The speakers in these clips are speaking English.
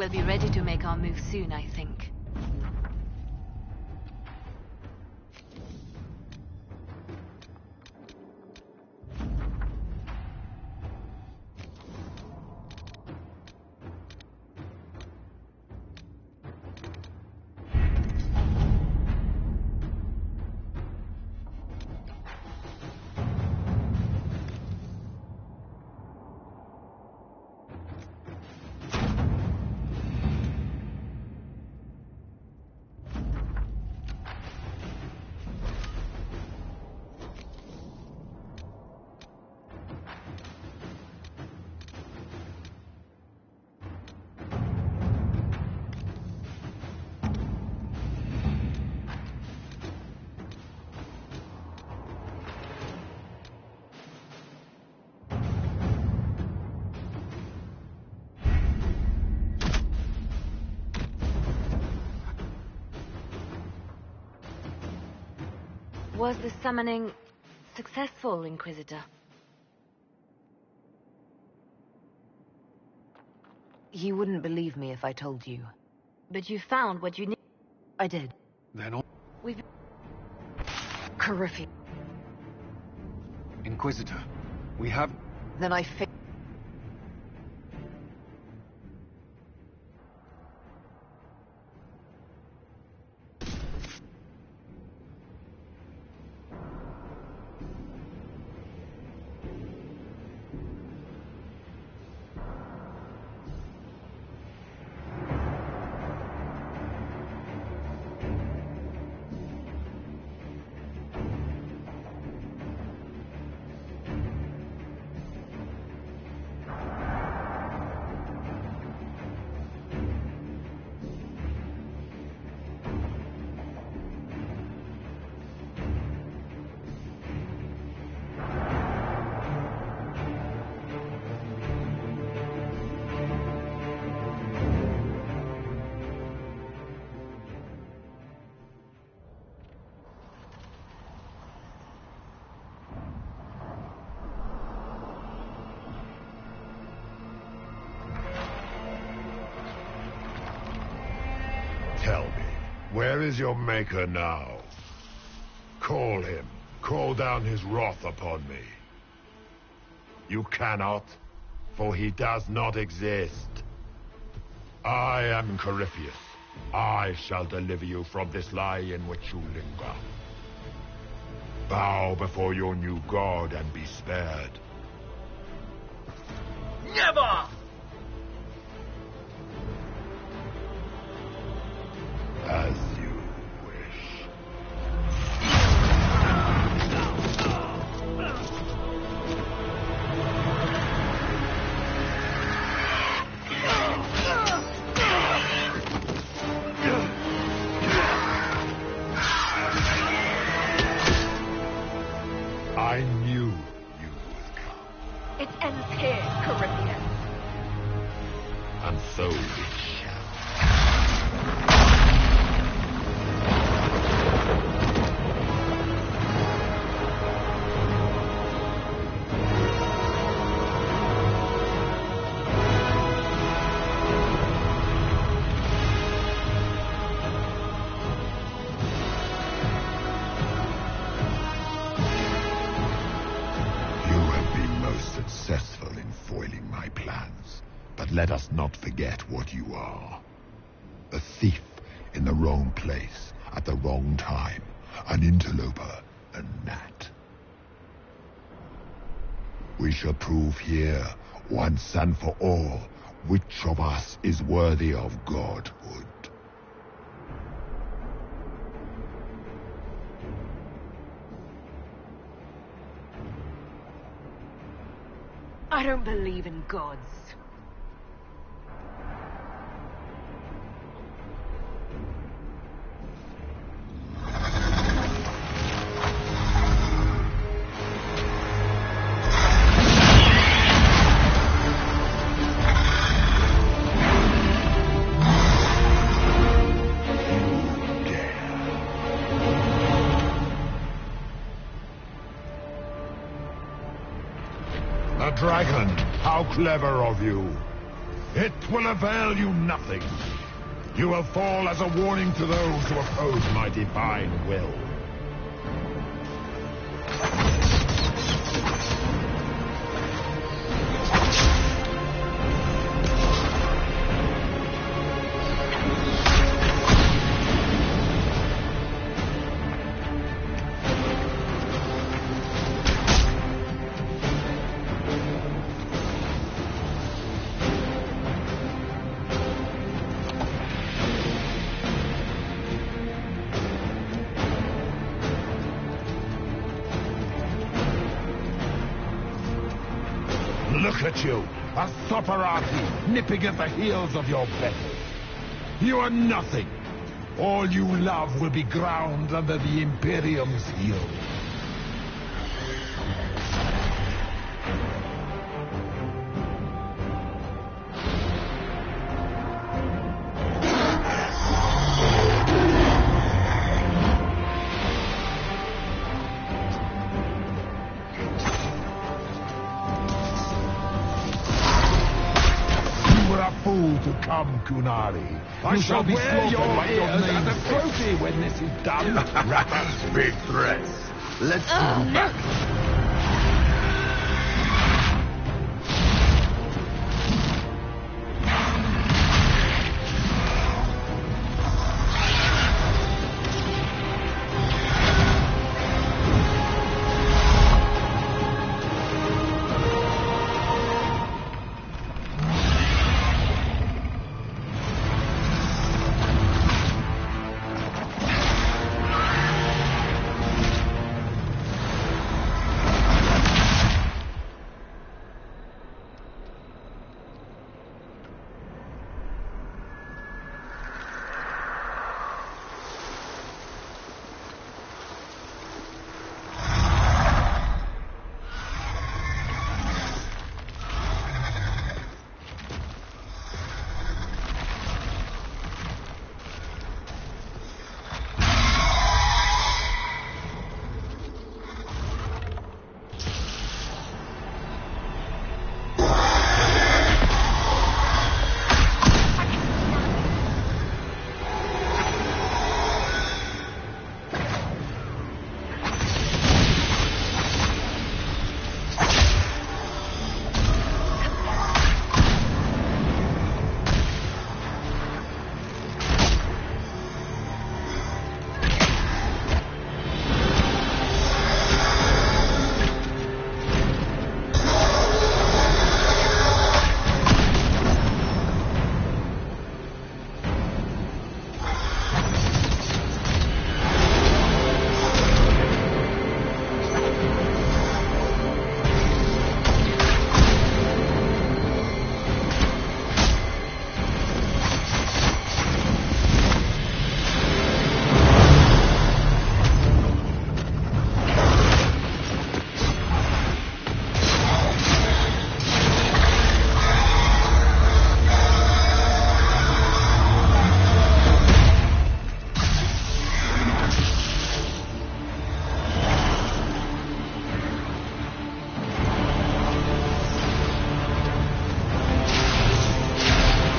We'll be ready to make our move soon, I think. Was the summoning successful, Inquisitor? You wouldn't believe me if I told you. But you found what you need. I did. Then all... We've... Corypheus. Inquisitor, we have... Then I Tell me, where is your maker now? Call him. Call down his wrath upon me. You cannot, for he does not exist. I am Corypheus. I shall deliver you from this lie in which you linger. Bow before your new god and be spared. Never! As you wish. I knew you would come. It ends here, Corypheus. And so it shall. Successful in foiling my plans, but let us not forget what you are. A thief in the wrong place at the wrong time, an interloper, a gnat. We shall prove here, once and for all, which of us is worthy of godhood. I don't believe in gods. A dragon! How clever of you! It will avail you nothing. You will fall as a warning to those who oppose my divine will. Look at you, a Soparati nipping at the heels of your battle. You are nothing. All you love will be ground under the Imperium's heel. Fool to come, Kunari. I shall be slaughtered by your name as a trophy when this is done. Big threats. Let's go back.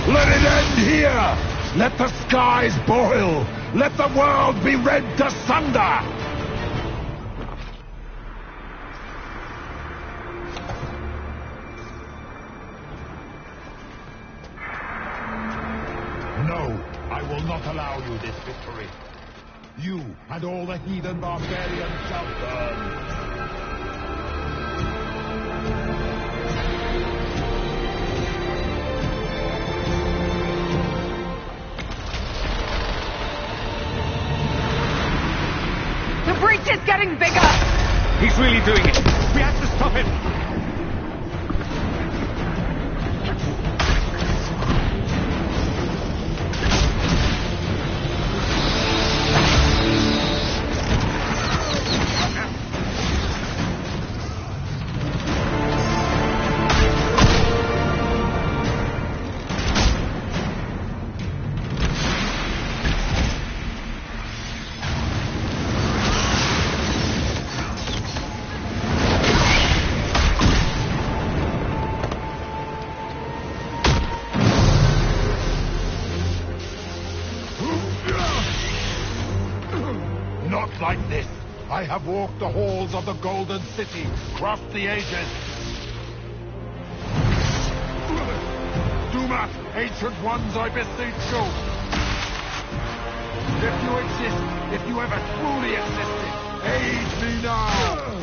Let it end here! Let the skies boil! Let the world be rent asunder! No, I will not allow you this victory. You and all the heathen barbarians shall burn. The breach is getting bigger! He's really doing it. We have to stop him. not like this. I have walked the halls of the Golden City, crossed the ages. Do not, ancient ones, I beseech you. If you exist, if you ever truly existed, aid me now!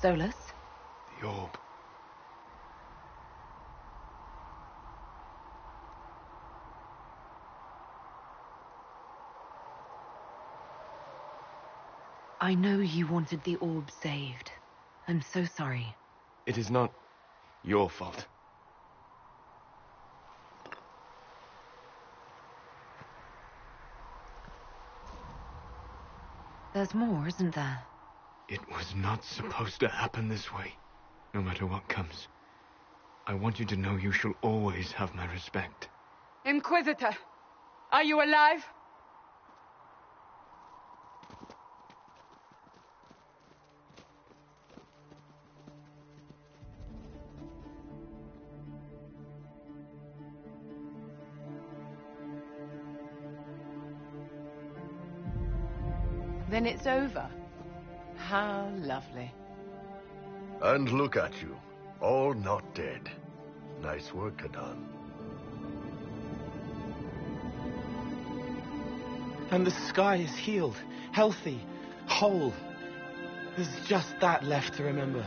Solus? The orb. I know you wanted the orb saved. I'm so sorry. It is not your fault. There's more, isn't there? It was not supposed to happen this way, no matter what comes. I want you to know you shall always have my respect. Inquisitor, are you alive? Then it's over. How lovely. And look at you, all not dead. Nice work, Kadan. And the sky is healed, healthy, whole. There's just that left to remember.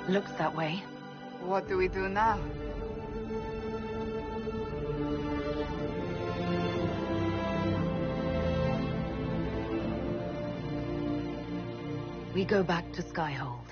Looks that way. What do we do now? We go back to Skyhold.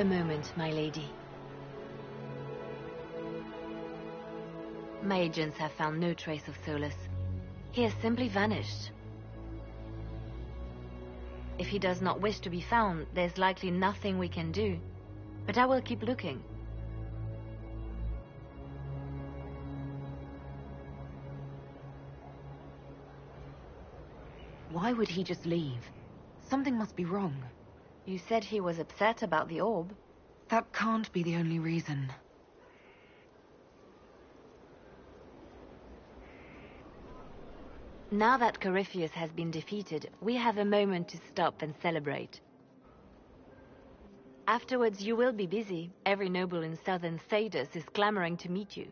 A moment, my lady. My agents have found no trace of Solus. He has simply vanished. If he does not wish to be found, there's likely nothing we can do. But I will keep looking. Why would he just leave? Something must be wrong. You said he was upset about the orb. That can't be the only reason. Now that Corypheus has been defeated, we have a moment to stop and celebrate. Afterwards, you will be busy. Every noble in southern Thados is clamoring to meet you.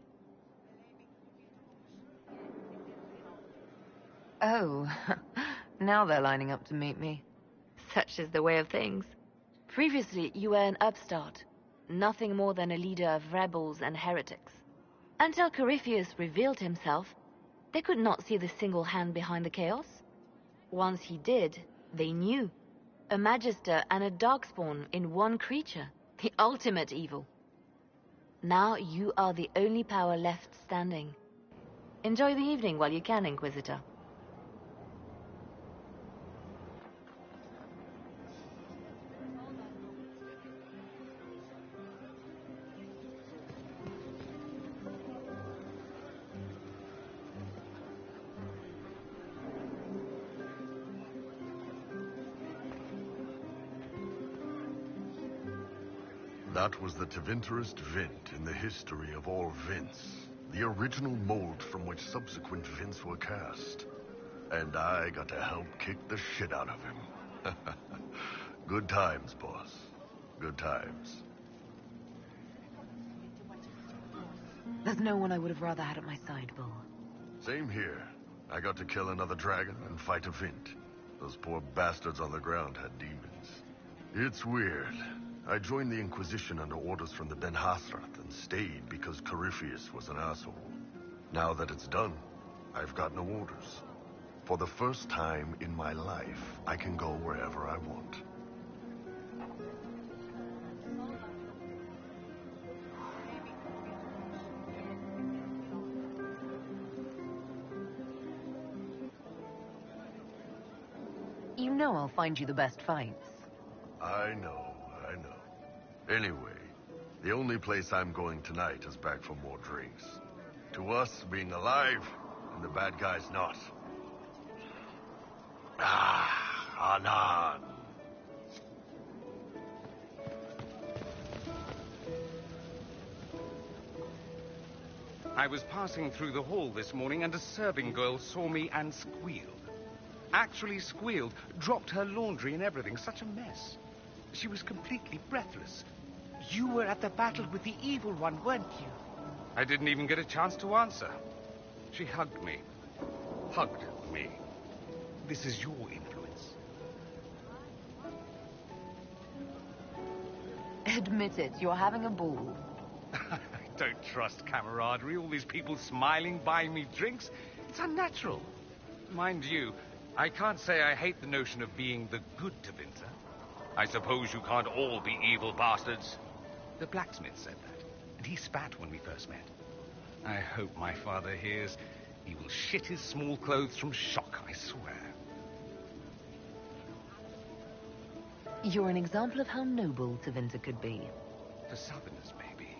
Oh, now they're lining up to meet me. Such is the way of things. Previously, you were an upstart, nothing more than a leader of rebels and heretics. Until Corypheus revealed himself, they could not see the single hand behind the chaos. Once he did, they knew. A Magister and a Darkspawn in one creature, the ultimate evil. Now you are the only power left standing. Enjoy the evening while you can, Inquisitor. That was the Tevinterest Vint in the history of all Vints. The original mold from which subsequent Vints were cast. And I got to help kick the shit out of him. Good times, boss. Good times. There's no one I would have rather had at my side, Bull. Same here. I got to kill another dragon and fight a Vint. Those poor bastards on the ground had demons. It's weird. I joined the Inquisition under orders from the Ben Hasrath and stayed because Corypheus was an asshole. Now that it's done, I've got no orders. For the first time in my life, I can go wherever I want. You know I'll find you the best fights. I know. Anyway, the only place I'm going tonight is back for more drinks. To us, being alive, and the bad guys not. Anan. I was passing through the hall this morning and a serving girl saw me and squealed. Actually squealed, dropped her laundry and everything. Such a mess. She was completely breathless. You were at the battle with the evil one, weren't you? I didn't even get a chance to answer. She hugged me. Hugged me. This is your influence. Admit it, you're having a ball. I don't trust camaraderie. All these people smiling, buying me drinks. It's unnatural. Mind you, I can't say I hate the notion of being the good Tevinter. I suppose you can't all be evil bastards. The blacksmith said that, and he spat when we first met. I hope my father hears. He will shit his small clothes from shock, I swear. You're an example of how noble Tevinter could be. For Southerners, maybe.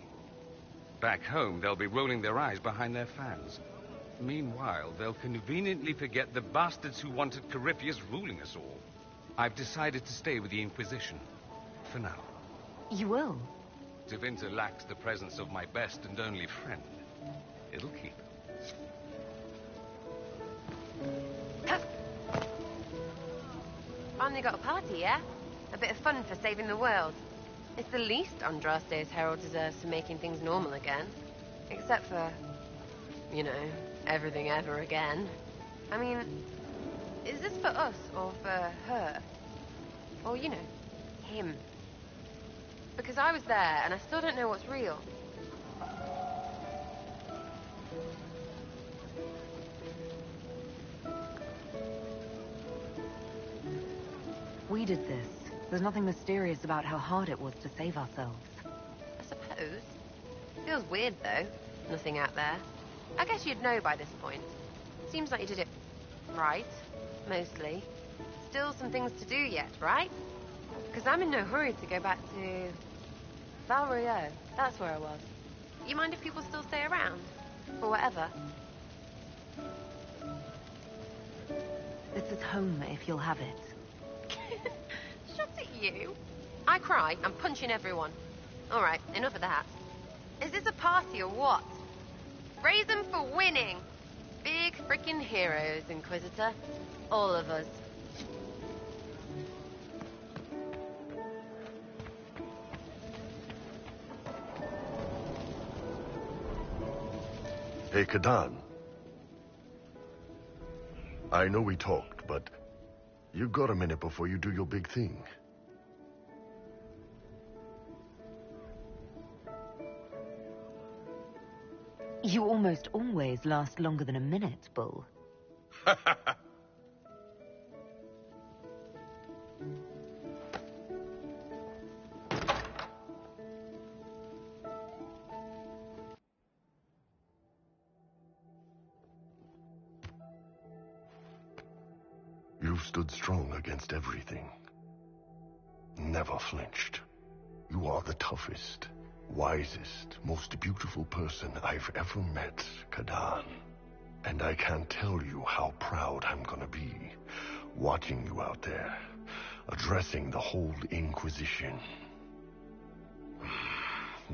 Back home, they'll be rolling their eyes behind their fans. Meanwhile, they'll conveniently forget the bastards who wanted Corypheus ruling us all. I've decided to stay with the Inquisition. For now. You will? Tevinter lacks the presence of my best and only friend. It'll keep. Finally got a party, yeah? A bit of fun for saving the world. It's the least Andraste's herald deserves for making things normal again. Except for, you know, everything ever again. I mean, is this for us or for her? Or, you know, him? Because I was there and I still don't know what's real. We did this. There's nothing mysterious about how hard it was to save ourselves. I suppose. Feels weird, though. Nothing out there. I guess you'd know by this point. Seems like you did it right, mostly. Still some things to do yet, right? Because I'm in no hurry to go back to... Val Rio. That's where I was. You mind if people still stay around? Or whatever? This is home, if you'll have it. Shut at you. I cry, I'm punching everyone. Alright, enough of that. Is this a party or what? Raise them for winning! Big frickin' heroes, Inquisitor. All of us. Hey, Kadan. I know we talked, but you got a minute before you do your big thing. You almost always last longer than a minute, Bull. You've stood strong against everything. Never flinched. You are the toughest, wisest, most beautiful person I've ever met, Kadan. And I can't tell you how proud I'm gonna be, watching you out there, addressing the whole Inquisition.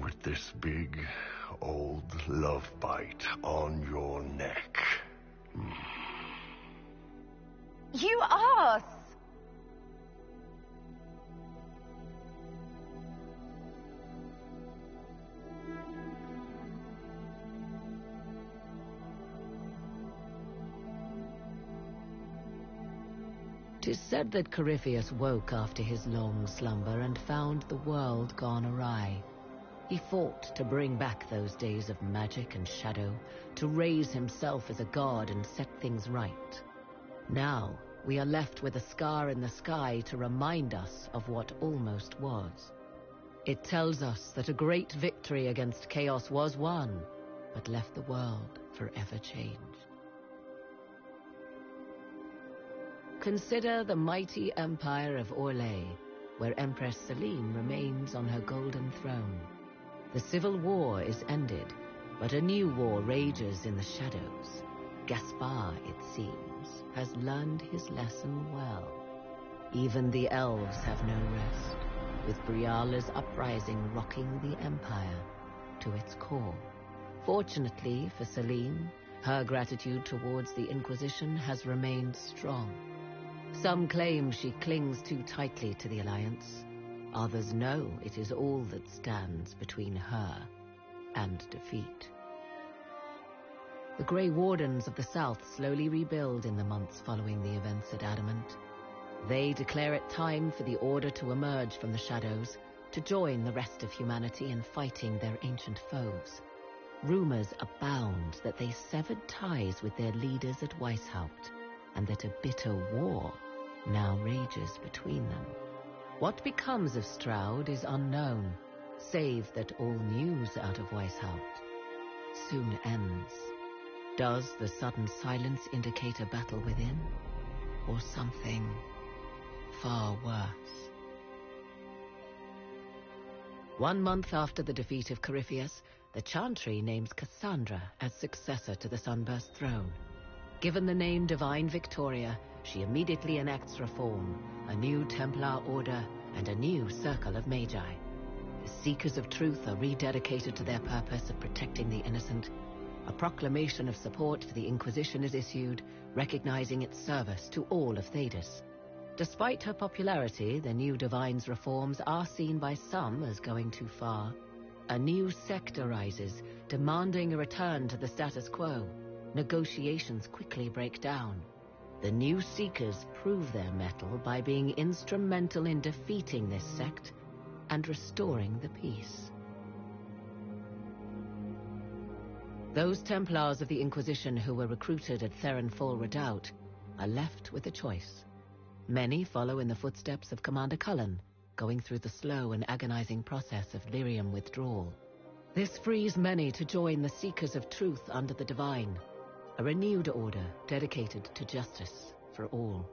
With this big, old love bite on your neck. You ass! Tis said that Corypheus woke after his long slumber and found the world gone awry. He fought to bring back those days of magic and shadow, to raise himself as a god and set things right. Now, we are left with a scar in the sky to remind us of what almost was. It tells us that a great victory against chaos was won, but left the world forever changed. Consider the mighty empire of Orlais, where Empress Celine remains on her golden throne. The civil war is ended, but a new war rages in the shadows. Gaspard, it seems, has learned his lesson well. Even the elves have no rest, with Briala's uprising rocking the empire to its core. Fortunately for Celine, her gratitude towards the Inquisition has remained strong. Some claim she clings too tightly to the Alliance. Others know it is all that stands between her and defeat. The Grey Wardens of the South slowly rebuild in the months following the events at Adamant. They declare it time for the Order to emerge from the shadows, to join the rest of humanity in fighting their ancient foes. Rumors abound that they severed ties with their leaders at Weishaupt, and that a bitter war now rages between them. What becomes of Stroud is unknown, save that all news out of Weishaupt soon ends. Does the sudden silence indicate a battle within, or something far worse? 1 month after the defeat of Corypheus, the Chantry names Cassandra as successor to the Sunburst throne. Given the name Divine Victoria, she immediately enacts reform, a new Templar order, and a new circle of Magi. The Seekers of Truth are rededicated to their purpose of protecting the innocent. A proclamation of support for the Inquisition is issued, recognizing its service to all of Thedas. Despite her popularity, the new Divine's reforms are seen by some as going too far. A new sect arises, demanding a return to the status quo. Negotiations quickly break down. The new Seekers prove their mettle by being instrumental in defeating this sect and restoring the peace. Those Templars of the Inquisition who were recruited at Theron Fall Redoubt are left with a choice. Many follow in the footsteps of Commander Cullen, going through the slow and agonizing process of lyrium withdrawal. This frees many to join the Seekers of Truth under the Divine, a renewed order dedicated to justice for all.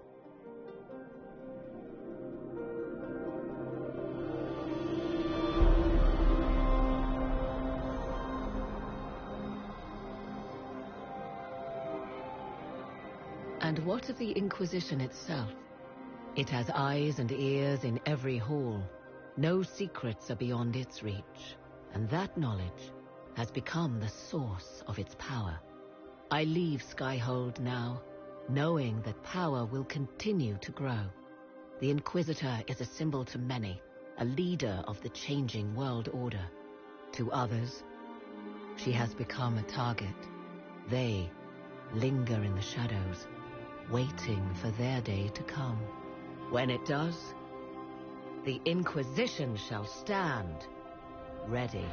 And what of the Inquisition itself? It has eyes and ears in every hall. No secrets are beyond its reach, and that knowledge has become the source of its power. I leave Skyhold now, knowing that power will continue to grow. The Inquisitor is a symbol to many, a leader of the changing world order. To others, she has become a target. They linger in the shadows, waiting for their day to come. When it does, the Inquisition shall stand ready.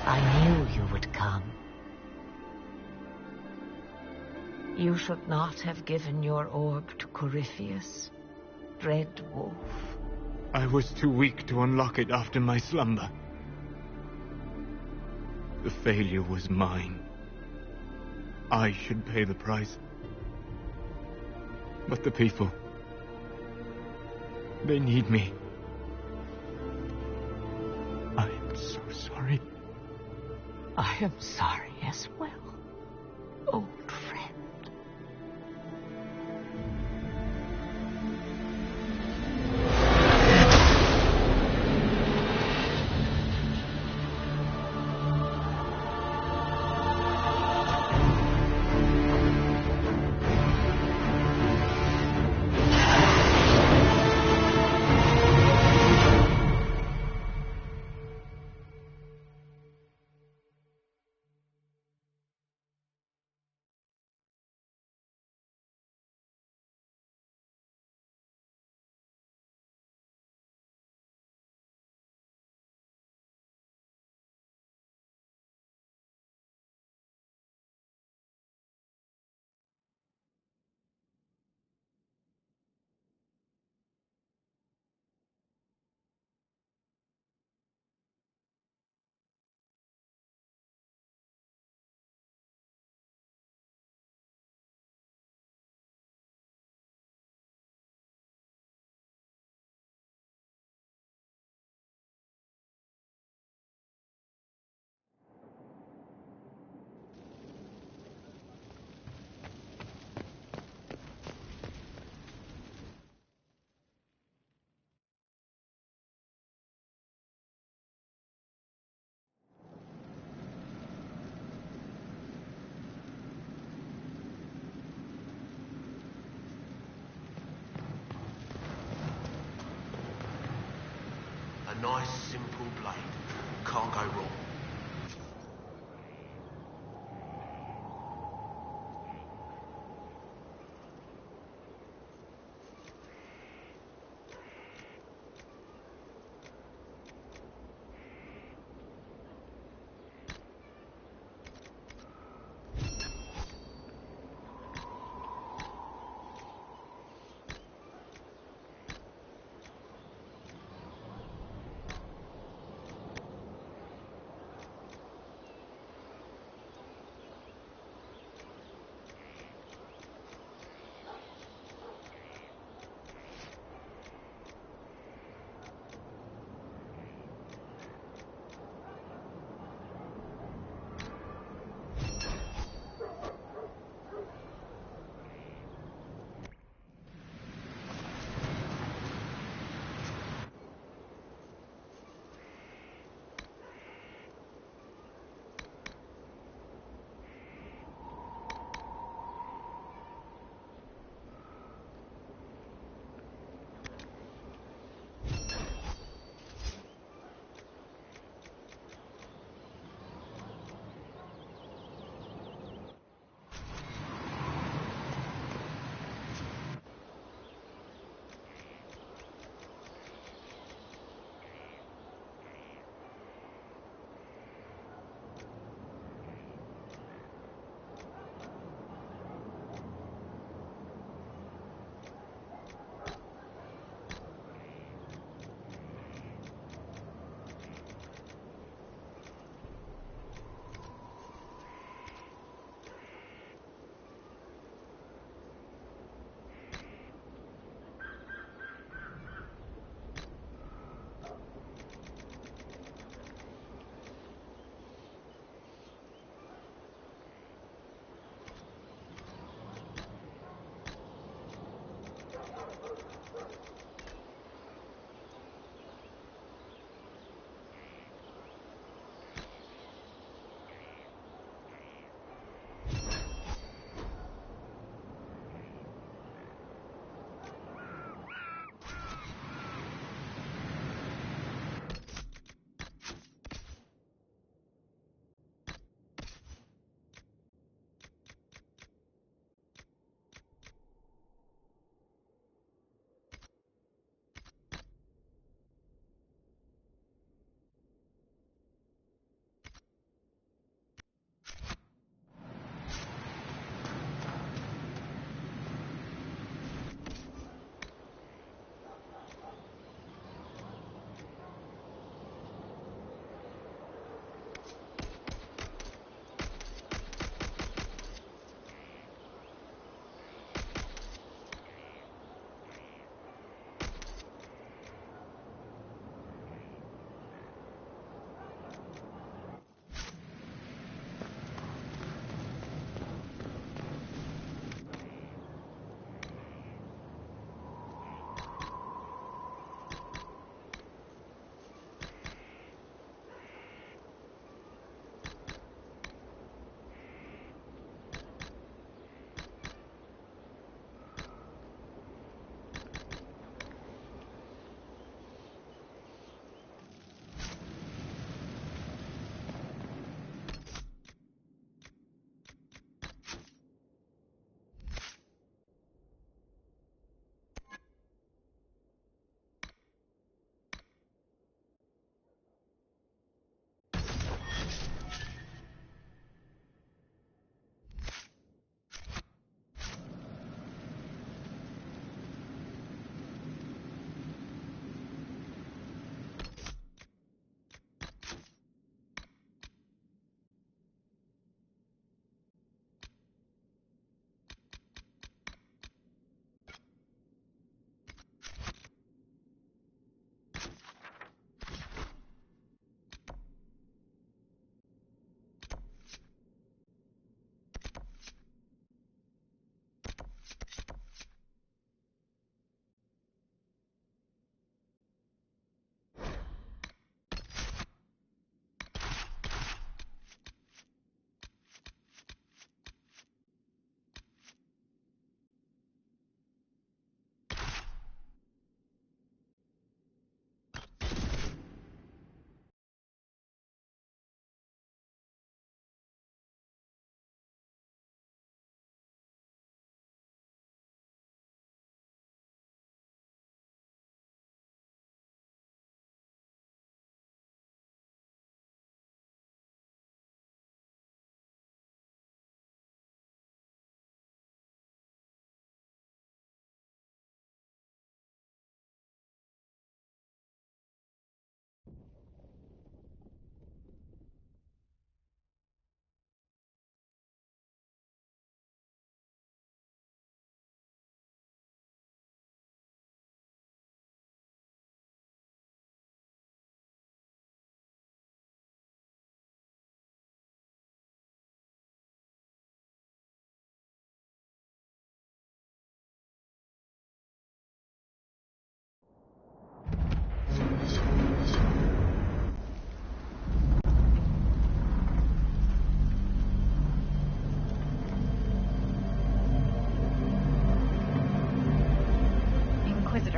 I knew you would come. You should not have given your orb to Corypheus, Dread Wolf. I was too weak to unlock it after my slumber. The failure was mine. I should pay the price. But the people, they need me. I am so sorry. I am sorry as well, old friend. A nice, simple blade. Can't go wrong.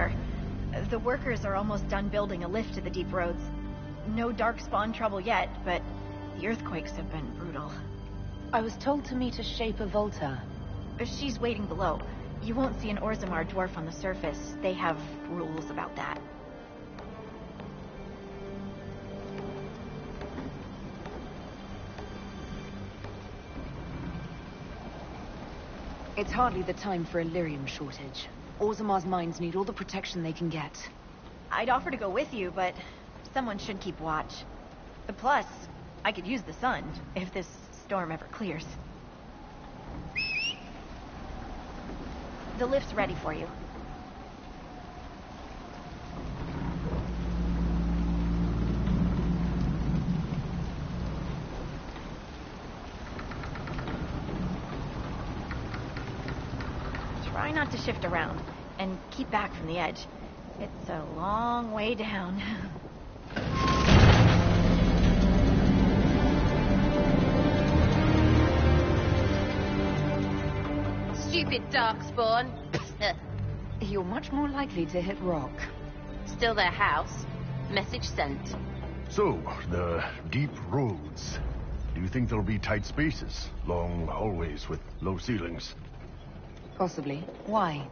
sir. The workers are almost done building a lift to the deep roads. No dark spawn trouble yet, but the earthquakes have been brutal. I was told to meet a Shaper Volta. She's waiting below. You won't see an Orzammar dwarf on the surface. They have rules about that. It's hardly the time for a lyrium shortage. Orzammar's mines need all the protection they can get. I'd offer to go with you, but someone should keep watch. Plus, I could use the sun if this storm ever clears. The lift's ready for you. Try not to shift around, and keep back from the edge. It's a long way down. Stupid darkspawn. You're much more likely to hit rock. Still their house. Message sent. So, the deep roads. Do you think there'll be tight spaces? Long hallways with low ceilings? Possibly. Why?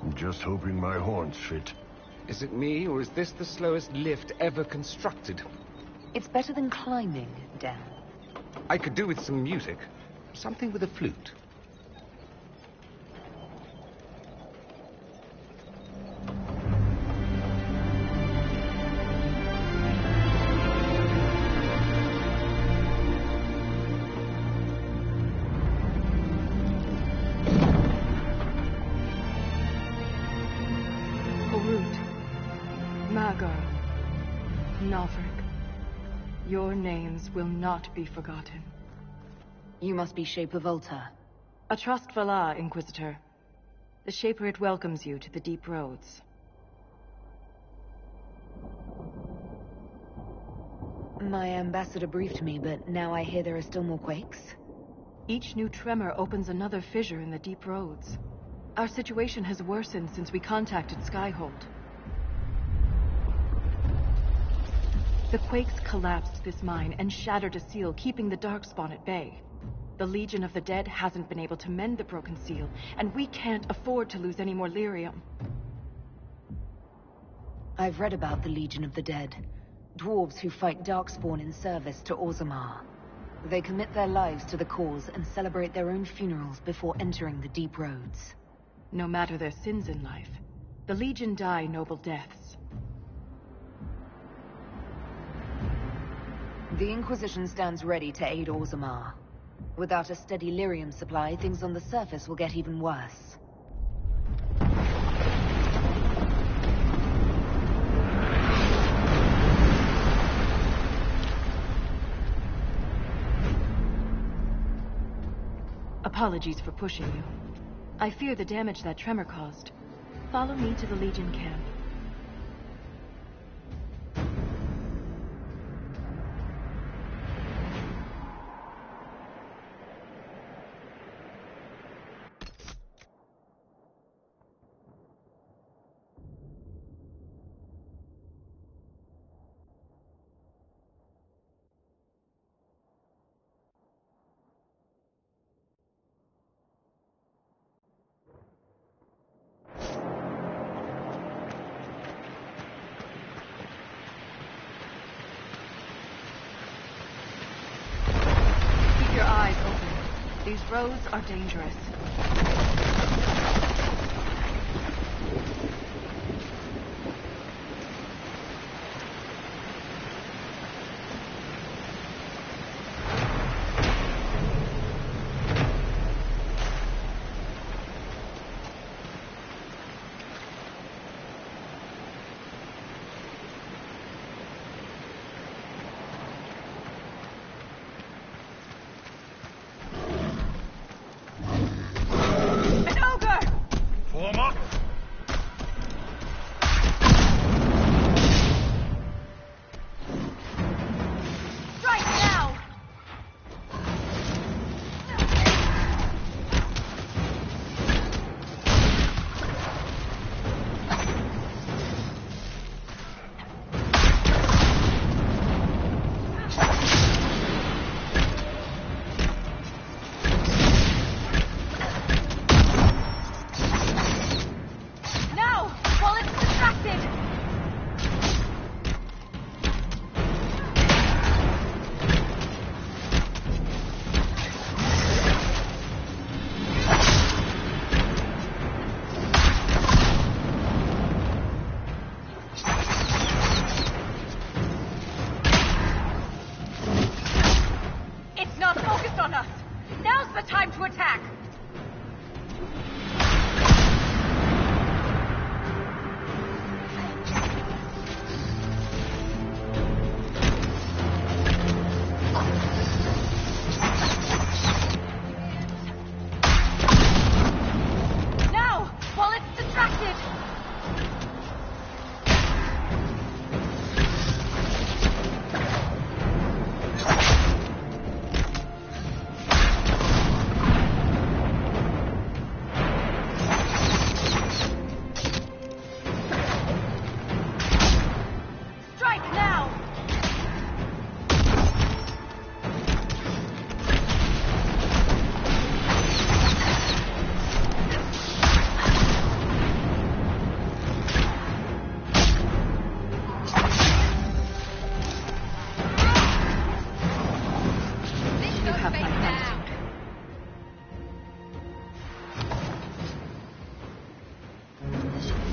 I'm just hoping my horns fit. Is it me, or is this the slowest lift ever constructed? It's better than climbing, Dan. I could do with some music. Something with a flute. Your names will not be forgotten. You must be Shaper Volta. A trust Valar, Inquisitor. The Shaper it welcomes you to the deep roads. My ambassador briefed me, but now I hear there are still more quakes. Each new tremor opens another fissure in the deep roads. Our situation has worsened since we contacted Skyhold. The quakes collapsed this mine and shattered a seal, keeping the Darkspawn at bay. The Legion of the Dead hasn't been able to mend the broken seal, and we can't afford to lose any more lyrium. I've read about the Legion of the Dead. Dwarves who fight Darkspawn in service to Orzammar. They commit their lives to the cause and celebrate their own funerals before entering the deep roads. No matter their sins in life, the Legion die noble deaths. The Inquisition stands ready to aid Orzammar. Without a steady lyrium supply, things on the surface will get even worse. Apologies for pushing you. I fear the damage that tremor caused. Follow me to the Legion camp. These roads are dangerous. to attack! Now! While it's distracted!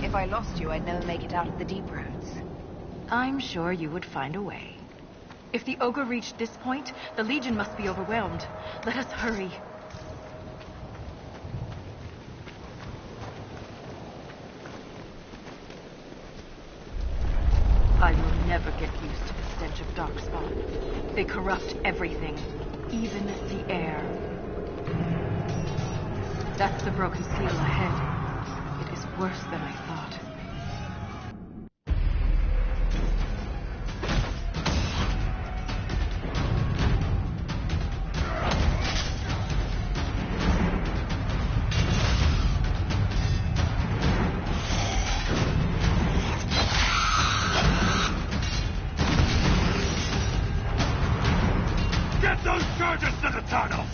If I lost you, I'd never make it out of the deep roads. I'm sure you would find a way. If the ogre reached this point, the Legion must be overwhelmed. Let us hurry. I will never get used to the stench of Darkspawn. They corrupt everything, even the air. That's the broken seal ahead. It is worse than I thought. Get those charges to the tunnels!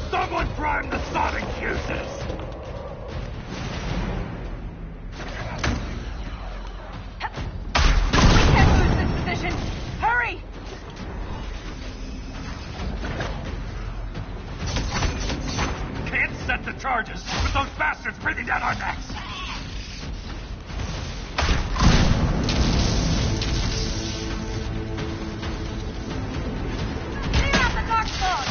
Someone prime the sonic fuses! We can't lose this position! Hurry! Can't set the charges with those bastards breathing down our necks! Clear out the Darkspawn!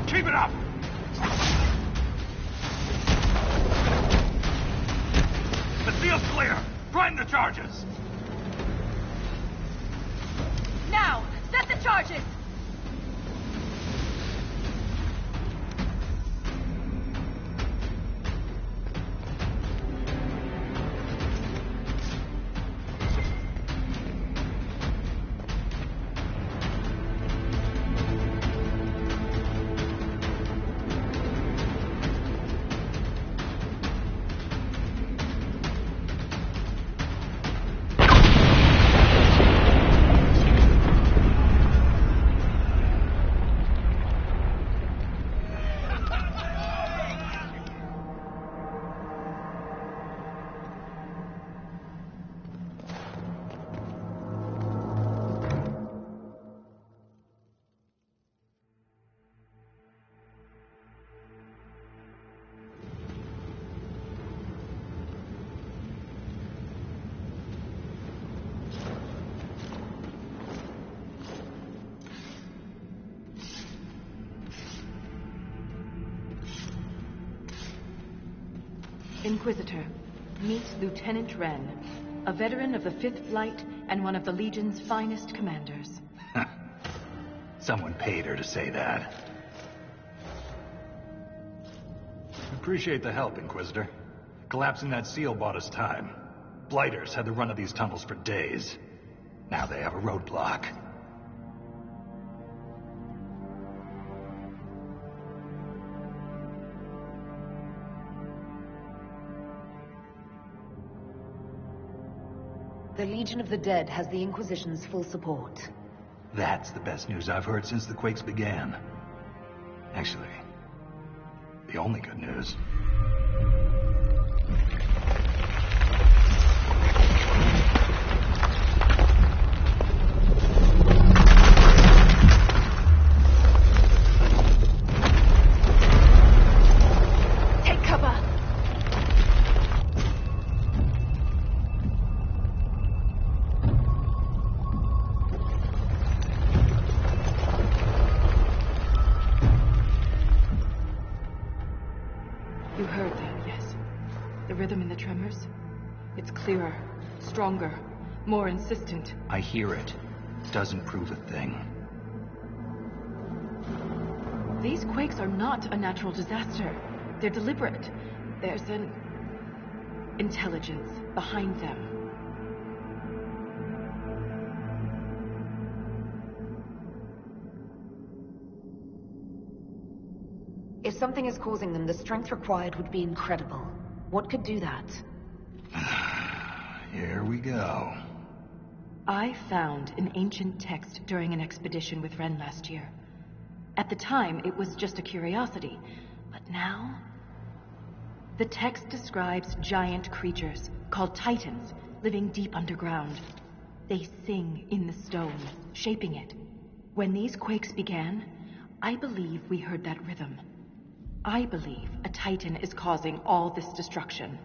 Keep it up! The field's clear! Prime the charges! Now! Set the charges! Inquisitor, meet Lieutenant Wren, a veteran of the 5th Flight and one of the Legion's finest commanders. Someone paid her to say that. Appreciate the help, Inquisitor. Collapsing that seal bought us time. Blighters had the run of these tunnels for days. Now they have a roadblock. The Legion of the Dead has the Inquisition's full support. That's the best news I've heard since the quakes began. Actually, the only good news. Take cover! You heard that, yes? The rhythm in the tremors? It's clearer, stronger, more insistent. I hear it. Doesn't prove a thing. These quakes are not a natural disaster. They're deliberate. There's an intelligence behind them. If something is causing them, the strength required would be incredible. What could do that? Here we go. I found an ancient text during an expedition with Wren last year. At the time, it was just a curiosity. But now... The text describes giant creatures, called Titans, living deep underground. They sing in the stone, shaping it. When these quakes began, I believe we heard that rhythm. I believe a Titan is causing all this destruction.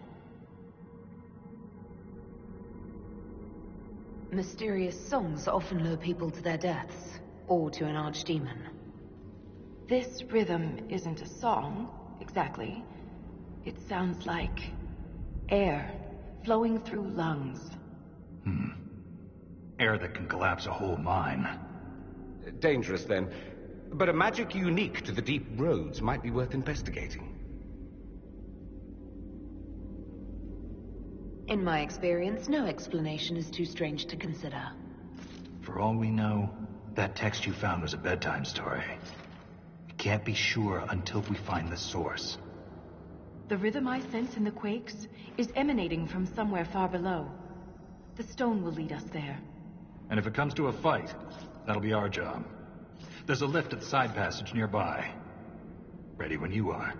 Mysterious songs often lure people to their deaths, or to an archdemon. This rhythm isn't a song, exactly. It sounds like air flowing through lungs. Air that can collapse a whole mine. Dangerous, then. But a magic unique to the deep roads might be worth investigating. In my experience, no explanation is too strange to consider. For all we know, that text you found was a bedtime story. We can't be sure until we find the source. The rhythm I sense in the quakes is emanating from somewhere far below. The stone will lead us there. And if it comes to a fight, that'll be our job. There's a lift at the side passage nearby. Ready when you are.